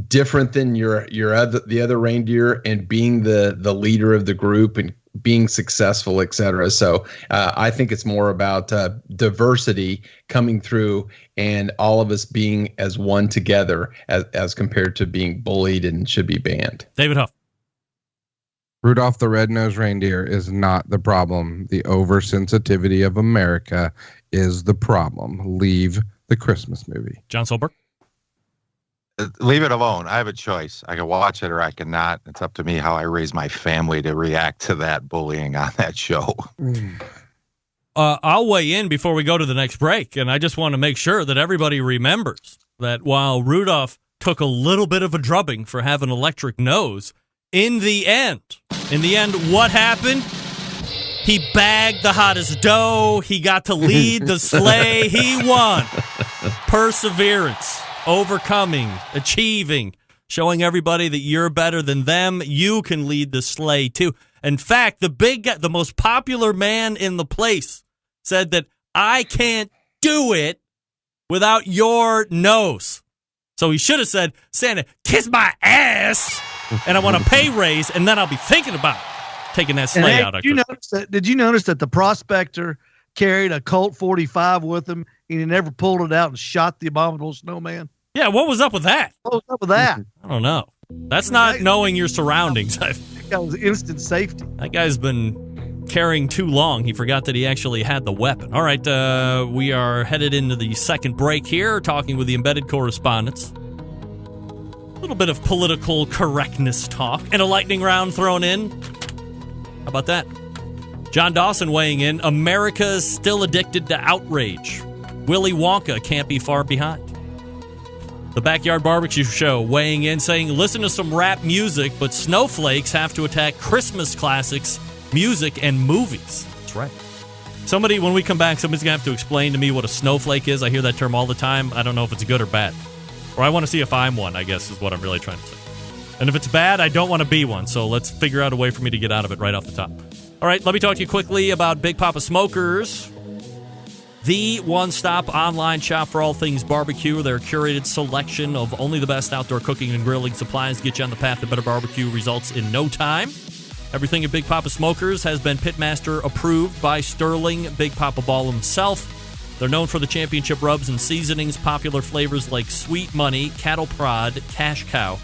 different than the other reindeer and being the leader of the group and being successful, etc. So I think it's more about diversity coming through and all of us being as one together as compared to being bullied and should be banned. David Huff. Rudolph the Red-Nosed Reindeer is not the problem. The oversensitivity of America is the problem. Leave the Christmas movie. John Solberg. Leave it alone. I have a choice. I can watch it or I cannot. It's up to me how I raise my family to react to that bullying on that show. I'll weigh in before we go to the next break, and I just want to make sure that everybody remembers that while Rudolph took a little bit of a drubbing for having an electric nose, in the end, what happened? He bagged the hottest dough. He got to lead the sleigh. He won. Perseverance. Overcoming, achieving, showing everybody that you're better than them. You can lead the sleigh too. In fact, the most popular man in the place said that I can't do it without your nose. So he should have said, Santa, kiss my ass, and I want a pay raise, and then I'll be thinking about taking that sleigh out. Did you notice that the prospector carried a Colt 45 with him, and he never pulled it out and shot the abominable snowman? Yeah, what was up with that? What was up with that? I don't know. That's not knowing your surroundings. That was instant safety. That guy's been carrying too long. He forgot that he actually had the weapon. All right, we are headed into the second break here, talking with the embedded correspondents. A little bit of political correctness talk and a lightning round thrown in. How about that? John Dawson weighing in. America's still addicted to outrage. Willy Wonka can't be far behind. The Backyard Barbecue Show weighing in, saying, listen to some rap music, but snowflakes have to attack Christmas classics, music, and movies. That's right. When we come back, somebody's going to have to explain to me what a snowflake is. I hear that term all the time. I don't know if it's good or bad. Or I want to see if I'm one, I guess, is what I'm really trying to say. And if it's bad, I don't want to be one. So let's figure out a way for me to get out of it right off the top. All right, let me talk to you quickly about Big Papa Smokers. The one-stop online shop for all things barbecue. Their curated selection of only the best outdoor cooking and grilling supplies get you on the path to better barbecue results in no time. Everything at Big Papa Smokers has been Pitmaster approved by Sterling Big Papa Ball himself. They're known for the championship rubs and seasonings, popular flavors like Sweet Money, Cattle Prod, Cash Cow.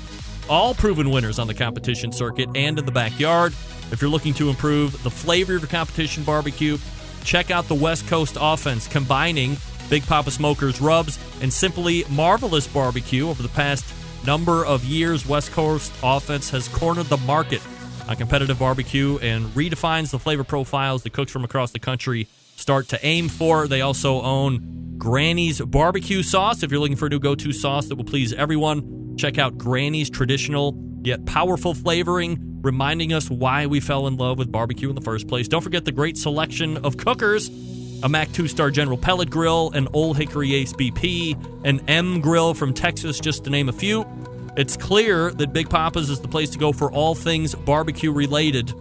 All proven winners on the competition circuit and in the backyard. If you're looking to improve the flavor of your competition barbecue, check out the West Coast offense, combining Big Papa Smokers rubs and simply marvelous barbecue. Over the past number of years, West Coast offense has cornered the market on competitive barbecue and redefines the flavor profiles that cooks from across the country start to aim for. They also own Granny's barbecue sauce. If you're looking for a new go-to sauce that will please everyone, check out Granny's traditional yet powerful flavoring, reminding us why we fell in love with barbecue in the first place. Don't forget the great selection of cookers, a Mac 2-star General Pellet Grill, an Old Hickory Ace BP, an M Grill from Texas, just to name a few. It's clear that Big Papa's is the place to go for all things barbecue related.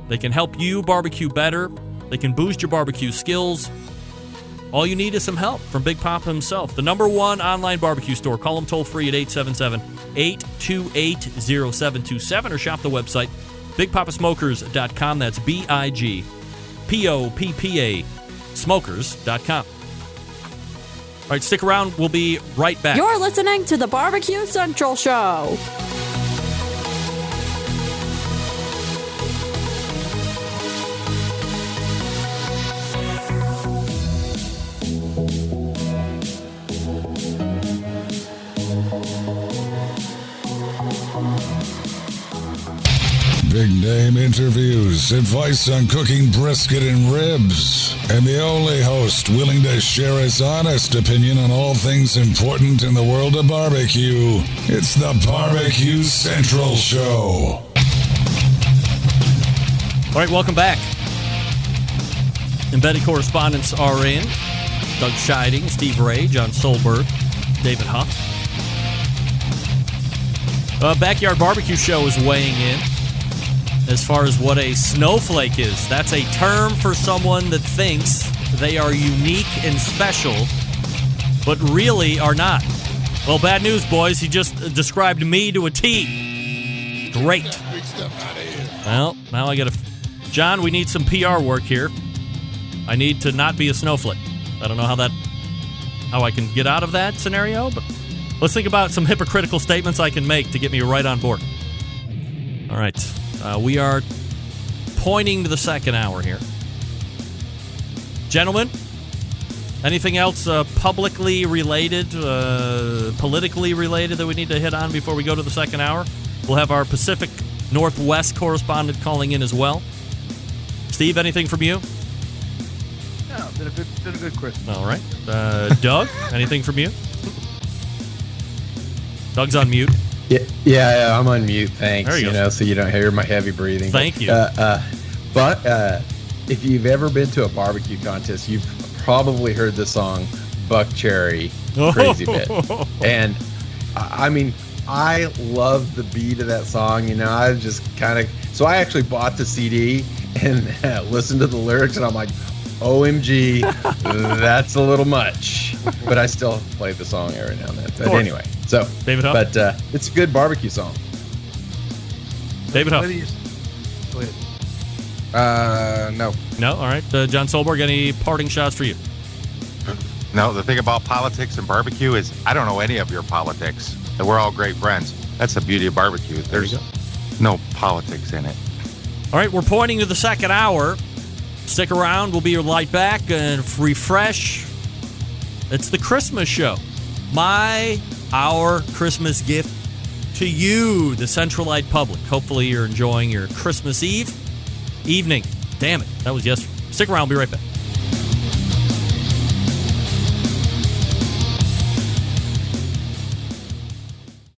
They can help you barbecue better. They can boost your barbecue skills. All you need is some help from Big Papa himself. The #1 online barbecue store. Call them toll free at 877-828-0727 or shop the website bigpapasmokers.com. That's BIGPOPPA smokers.com. All right, stick around. We'll be right back. You're listening to the Barbecue Central Show. Big name interviews, advice on cooking brisket and ribs, and the only host willing to share his honest opinion on all things important in the world of barbecue. It's the Barbecue Central Show. All right, welcome back. Embedded correspondents are in. Doug Scheiding, Steve Ray, John Solberg, David Huff. Backyard Barbecue Show is weighing in as far as what a snowflake is. That's a term for someone that thinks they are unique and special, but really are not. Well, bad news, boys. He just described me to a T. Great. Well, now I got to... John, we need some PR work here. I need to not be a snowflake. I don't know how I can get out of that scenario, but let's think about some hypocritical statements I can make to get me right on board. All right. We are pointing to the second hour here. Gentlemen, anything else publicly related, politically related that we need to hit on before we go to the second hour? We'll have our Pacific Northwest correspondent calling in as well. Steve, anything from you? No, been a good Christmas. All right. Doug, anything from you? Doug's on mute. Yeah, I'm on mute. Thanks. There you go. So you don't hear my heavy breathing. Thank you. But if you've ever been to a barbecue contest, you've probably heard the song "Buck Cherry" crazy bit. And I mean, I love the beat of that song. I just so I actually bought the CD and listened to the lyrics, and I'm like, OMG, that's a little much. But I still play the song every now and then. But anyway, so David Huff? But it's a good barbecue song. David Huff? Go ahead. No. No? All right. John Solberg, any parting shots for you? No, the thing about politics and barbecue is I don't know any of your politics. And we're all great friends. That's the beauty of barbecue. There's no politics in it. All right, we're pointing to the second hour. Stick around. We'll be right back and refresh. It's the Christmas show. Our Christmas gift to you, the Centralite public. Hopefully you're enjoying your Christmas evening. Damn it, that was yesterday. Stick around. We'll be right back.